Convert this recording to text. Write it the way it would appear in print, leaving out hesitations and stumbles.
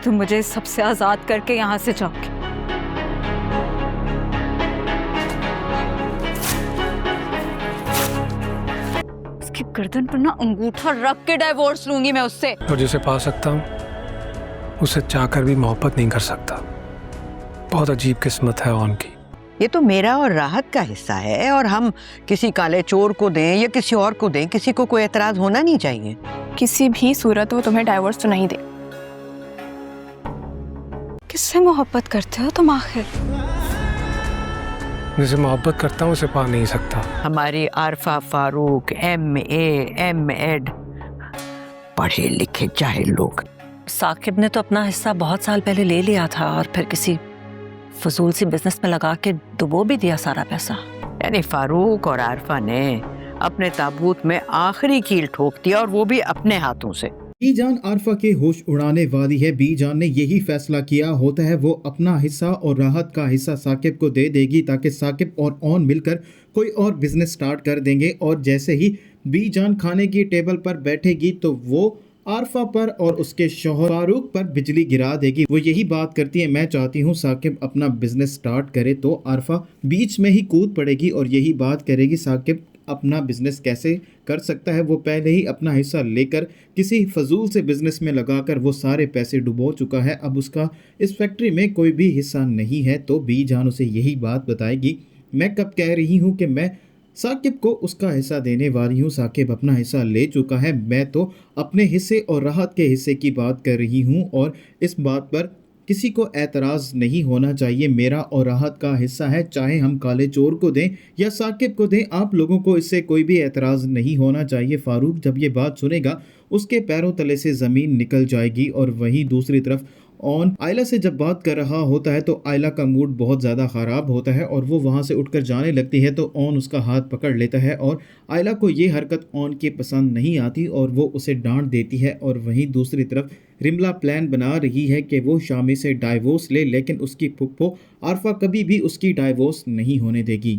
تم مجھے سب سے آزاد کر کے یہاں سے جاؤ گے. اس کی گردن پر نا انگوٹھا رکھ کے ڈائیورس لوں گی میں اس سے. اور جسے پا سکتا ہوں اسے چاہ کر بھی محبت نہیں کر سکتا. بہت عجیب قسمت ہے اون کی. یہ تو میرا اور راحت کا حصہ ہے، اور ہم کسی کالے چور کو دیں یا کسی اور کو دیں، کسی کو کوئی اعتراض ہونا نہیں چاہیے. کسی بھی صورت وہ تمہیں ڈائیورس تو نہیں دے. کس سے محبت کرتے ہو تم آخر؟ جسے محبت کرتا ہوں اسے پا نہیں سکتا. ہماری عارفہ فاروق MA، MEd پڑھے لکھے جاہل لوگ. ثاقب نے تو اپنا حصہ بہت سال پہلے لے لیا تھا اور پھر کسی فضول سی بزنس میں لگا کے ڈبو بھی دیا سارا پیسہ. یعنی فاروق اور عارفہ نے اپنے تابوت میں آخری کیل ٹھوک دیا، اور وہ بھی اپنے ہاتھوں سے. بی جان عارفہ کے ہوش اڑانے والی ہے. بی جان نے یہی فیصلہ کیا ہوتا ہے وہ اپنا حصہ اور راحت کا حصہ ثاقب کو دے دے گی تاکہ ثاقب اور اون مل کر کوئی اور بزنس سٹارٹ کر دیں گے. اور جیسے ہی بی جان کھانے کی ٹیبل پر بیٹھے گی تو وہ عارفہ پر اور اس کے شوہر فاروق پر بجلی گرا دے گی. وہ یہی بات کرتی ہے میں چاہتی ہوں ثاقب اپنا بزنس سٹارٹ کرے، تو عارفہ بیچ میں ہی کود پڑے گی اور یہی بات کرے گی ثاقب اپنا بزنس کیسے کر سکتا ہے. وہ پہلے ہی اپنا حصہ لے کر کسی فضول سے بزنس میں لگا کر وہ سارے پیسے ڈبو چکا ہے. اب اس کا اس فیکٹری میں کوئی بھی حصہ نہیں ہے. تو بی جان اسے یہی بات بتائے گی میں کب کہہ رہی ہوں کہ میں ثاقب کو اس کا حصہ دینے والی ہوں. ثاقب اپنا حصہ لے چکا ہے، میں تو اپنے حصے اور راحت کے حصے کی بات کر رہی ہوں، اور اس بات پر کسی کو اعتراض نہیں ہونا چاہیے. میرا اور راحت کا حصہ ہے، چاہے ہم کالے چور کو دیں یا ثاقب کو دیں، آپ لوگوں کو اس سے کوئی بھی اعتراض نہیں ہونا چاہیے. فاروق جب یہ بات سنے گا اس کے پیروں تلے سے زمین نکل جائے گی. اور وہیں دوسری طرف اون آئلہ سے جب بات کر رہا ہوتا ہے تو آئلہ کا موڈ بہت زیادہ خراب ہوتا ہے اور وہ وہاں سے اٹھ کر جانے لگتی ہے. تو اون اس کا ہاتھ پکڑ لیتا ہے اور آئلہ کو یہ حرکت اون کی پسند نہیں آتی اور وہ اسے ڈانٹ دیتی ہے. اور وہیں دوسری طرف رملہ پلان بنا رہی ہے کہ وہ شامی سے ڈائیورس لے، لیکن اس کی پھپھو عارفہ کبھی بھی اس کی ڈائیورس نہیں ہونے دے گی.